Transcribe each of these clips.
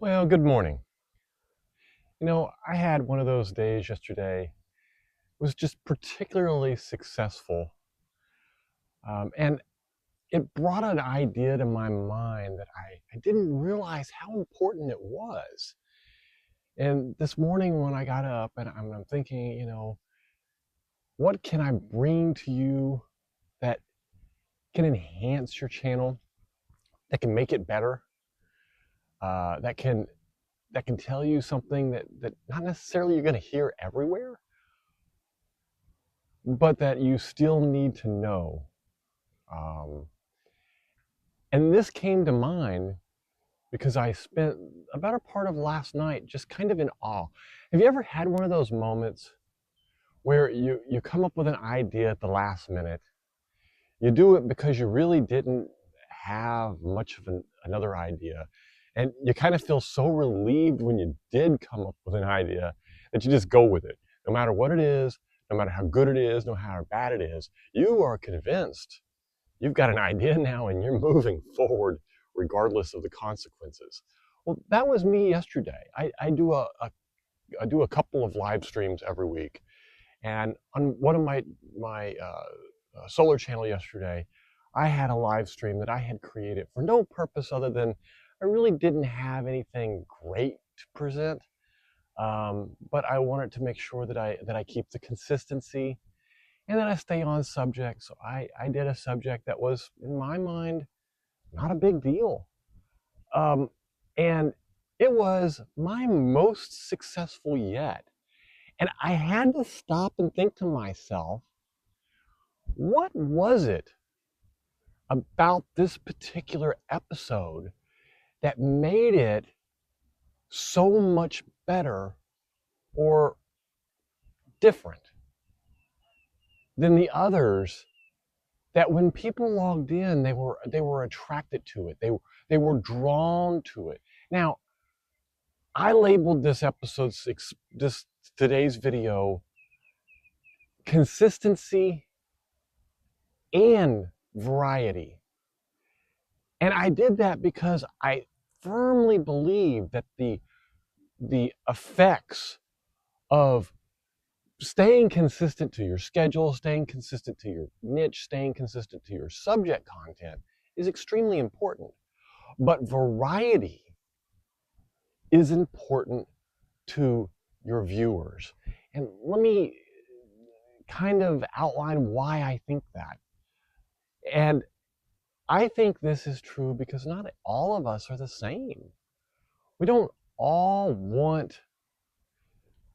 Well, good morning. I had one of those days yesterday. It was just particularly successful. And it brought an idea to my mind that I didn't realize how important it was. And this morning when I got up and I'm thinking, what can I bring to you that can enhance your channel, that can make it better, that can tell you something that not necessarily you're going to hear everywhere, but that you still need to know. Um, and this came to mind because I spent a better part of last night just kind of in awe. Have you ever had one of those moments where you come up with an idea at the last minute? You do it because you really didn't have much of another idea. And you kind of feel so relieved when you did come up with an idea that you just go with it. No matter what it is, no matter how good it is, no matter how bad it is, you are convinced you've got an idea now and you're moving forward regardless of the consequences. Well, that was me yesterday. I do a couple of live streams every week, and on one of my solar channel yesterday, I had a live stream that I had created for no purpose other than I really didn't have anything great to present, but I wanted to make sure that I keep the consistency and then I stay on subject. So I did a subject that was, in my mind, not a big deal. Um, and it was my most successful yet. And I had to stop and think to myself, what was it about this particular episode that made it so much better or different than the others, that when people logged in, they were attracted to it. They were drawn to it. Now, I labeled this episode six, this today's video, consistency and variety. And I did that because I firmly believe that the effects of staying consistent to your schedule, staying consistent to your niche, staying consistent to your subject content is extremely important. But variety is important to your viewers. And let me kind of outline why I think that. And I think this is true because not all of us are the same. We don't all want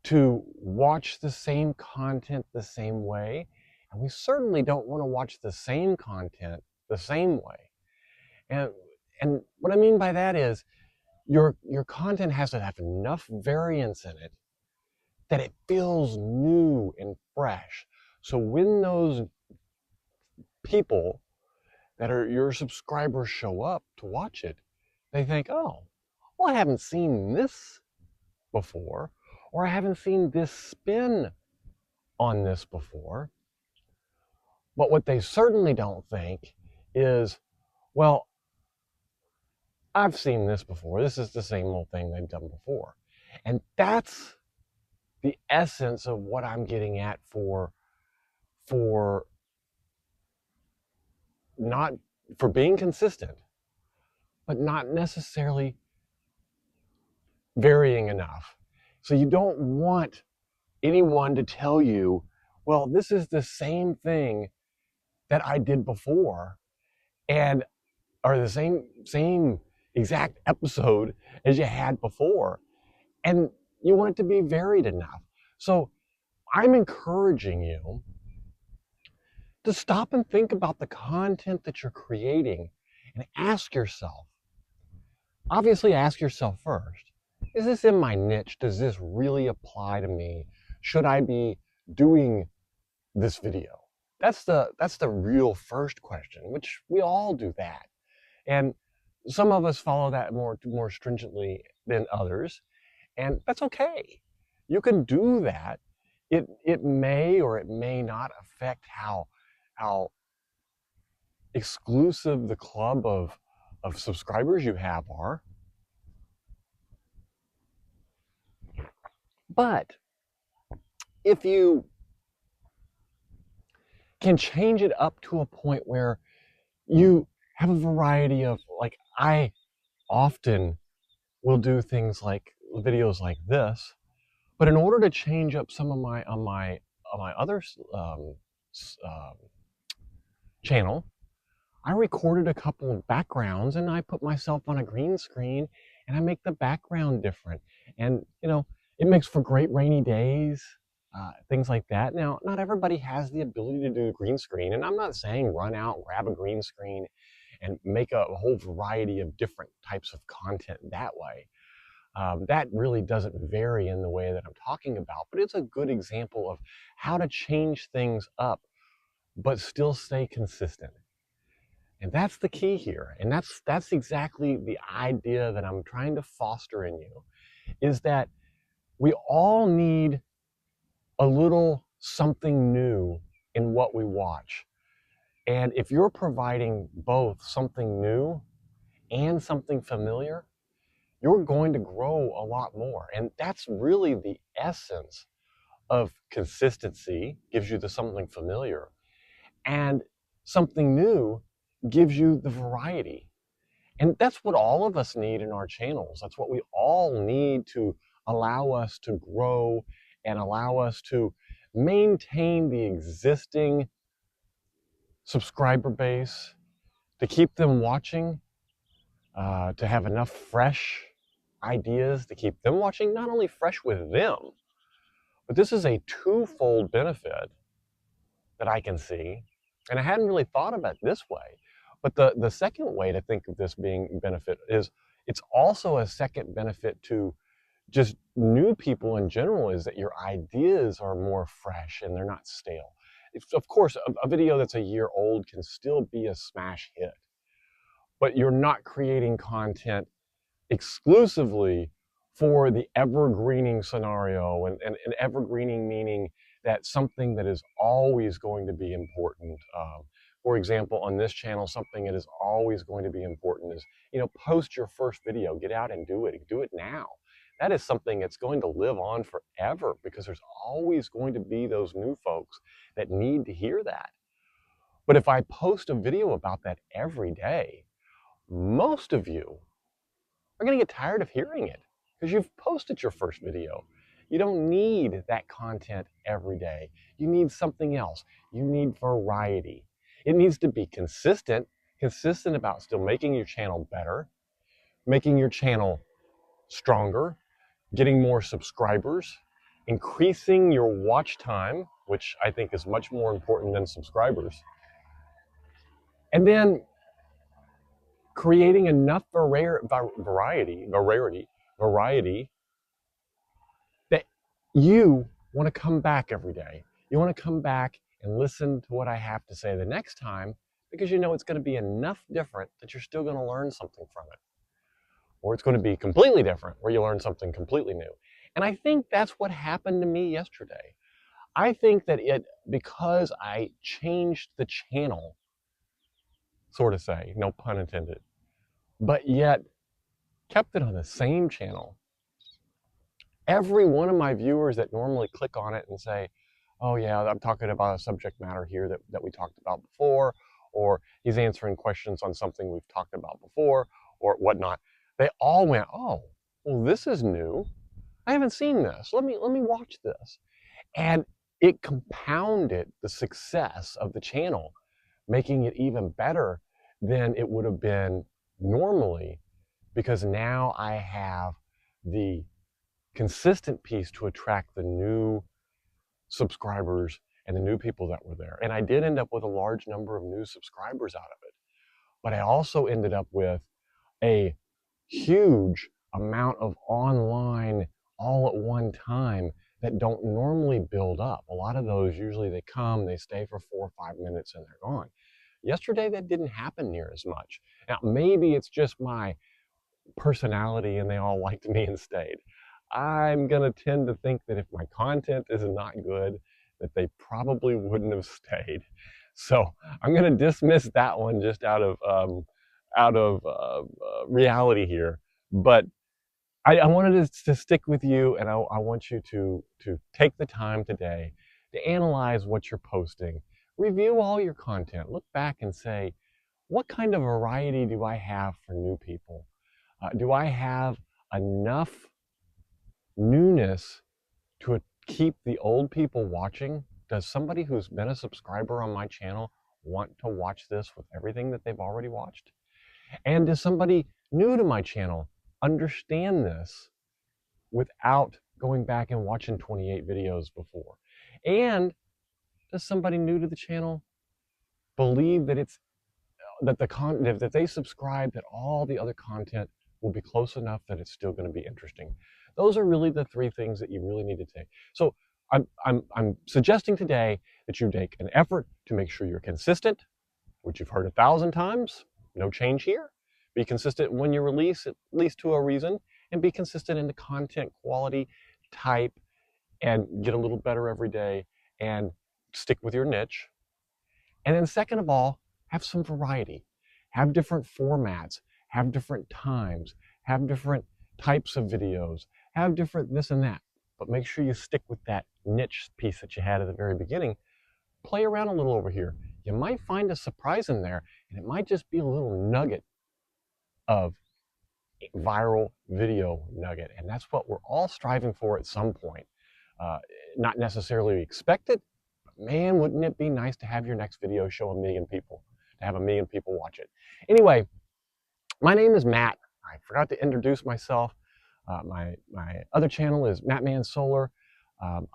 to watch the same content the same way, and we certainly don't want to watch the same content the same way. And and what I mean by that is your content has to have enough variance in it that it feels new and fresh. So when those people that are your subscribers show up to watch it, they think, oh, well, I haven't seen this before, or I haven't seen this spin on this before. But what they certainly don't think is, well, I've seen this before. This is the same old thing they've done before. And that's the essence of what I'm getting at for not for being consistent, but not necessarily varying enough. So you don't want anyone to tell you, well, this is the same thing that I did before, and or the same exact episode as you had before, and you want it to be varied enough. So I'm encouraging you to stop and think about the content that you're creating and ask yourself, obviously ask yourself first, is this in my niche? Does this really apply to me? Should I be doing this video? That's the real first question, which we all do that. And some of us follow that more stringently than others, and that's okay. You can do that. It may or it may not affect how exclusive the club of subscribers you have are. But if you can change it up to a point where you have a variety of, like, I often will do things like videos like this, but in order to change up some of my on my other channel, I recorded a couple of backgrounds and I put myself on a green screen and I make the background different. And, you know, it makes for great rainy days, things like that. Now, not everybody has the ability to do a green screen, and I'm not saying run out, grab a green screen, and make a whole variety of different types of content that way. That really doesn't vary in the way that I'm talking about, but it's a good example of how to change things up, but still stay consistent. And that's the key here. And that's exactly the idea that I'm trying to foster in you, is that we all need a little something new in what we watch. And if you're providing both something new and something familiar, you're going to grow a lot more. And that's really the essence of consistency. Gives you the something familiar, and something new gives you the variety. And that's what all of us need in our channels. That's what we all need to allow us to grow and allow us to maintain the existing subscriber base, to keep them watching, to have enough fresh ideas to keep them watching, not only fresh with them, but this is a twofold benefit that I can see. And I hadn't really thought about it this way. But the second way to think of this being benefit is it's also a second benefit to just new people in general, is that your ideas are more fresh and they're not stale. Of course, a video that's a year old can still be a smash hit, but you're not creating content exclusively for the evergreening scenario, and evergreening meaning that something that is always going to be important. For example, on this channel, something that is always going to be important is, you know, post your first video, get out and do it now. That is something that's going to live on forever, because there's always going to be those new folks that need to hear that. But if I post a video about that every day, most of you are going to get tired of hearing it because you've posted your first video. You don't need that content every day. You need something else. You need variety. It needs to be consistent about still making your channel better, making your channel stronger, getting more subscribers, increasing your watch time, which I think is much more important than subscribers, and then creating enough variety that you want to come back every day. You want to come back and listen to what I have to say the next time, because you know it's going to be enough different that you're still going to learn something from it. Or it's going to be completely different where you learn something completely new. And I think that's what happened to me yesterday. I think that because I changed the channel, sort of say, no pun intended, but yet kept it on the same channel, every one of my viewers that normally click on it and say, oh yeah, I'm talking about a subject matter here that we talked about before, or he's answering questions on something we've talked about before, or whatnot, they all went, oh, well, this is new. I haven't seen this. Let me watch this. And it compounded the success of the channel, making it even better than it would have been normally, because now I have the consistent piece to attract the new subscribers and the new people that were there. And I did end up with a large number of new subscribers out of it. But I also ended up with a huge amount of online all at one time that don't normally build up. A lot of those, usually they come, they stay for 4 or 5 minutes and they're gone. Yesterday, that didn't happen near as much. Now, maybe it's just my personality and they all liked me and stayed. I'm going to tend to think that if my content is not good, that they probably wouldn't have stayed. So I'm going to dismiss that one just out of reality here. But I wanted to stick with you, and I want you to take the time today to analyze what you're posting, review all your content, look back and say, what kind of variety do I have for new people? Do I have enough newness to keep the old people watching? Does somebody who's been a subscriber on my channel want to watch this with everything that they've already watched? And does somebody new to my channel understand this without going back and watching 28 videos before? And does somebody new to the channel believe that that they subscribe, that all the other content will be close enough that it's still going to be interesting? Those are really the three things that you really need to take. So I'm suggesting today that you take an effort to make sure you're consistent, which you've heard 1,000 times. No change here. Be consistent when you release, at least to a reason, and be consistent in the content quality, type, and get a little better every day, and stick with your niche. And then second of all, have some variety. Have different formats, have different times, have different types of videos, have different this and that. But make sure you stick with that niche piece that you had at the very beginning. Play around a little over here. You might find a surprise in there, and it might just be a little nugget of viral video nugget. And that's what we're all striving for at some point. Not necessarily expected, but man, wouldn't it be nice to have your next video show 1 million people, to have 1 million people watch it. Anyway, my name is Matt. I forgot to introduce myself. My other channel is Mattman Solar.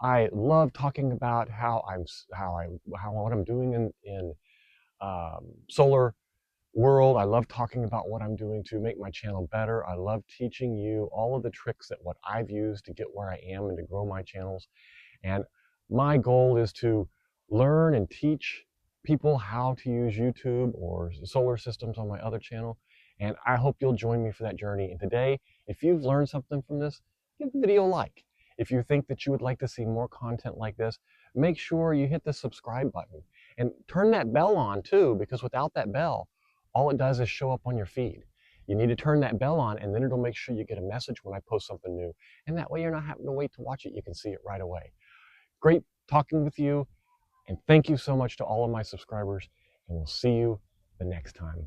I love talking about what I'm doing in solar world. I love talking about what I'm doing to make my channel better. I love teaching you all of the tricks that what I've used to get where I am and to grow my channels. And my goal is to learn and teach people how to use YouTube or solar systems on my other channel. And I hope you'll join me for that journey. And today, if you've learned something from this, give the video a like. If you think that you would like to see more content like this, make sure you hit the subscribe button and turn that bell on too, because without that bell, all it does is show up on your feed. You need to turn that bell on, and then it'll make sure you get a message when I post something new. And that way you're not having to wait to watch it. You can see it right away. Great talking with you, and thank you so much to all of my subscribers, and we'll see you the next time.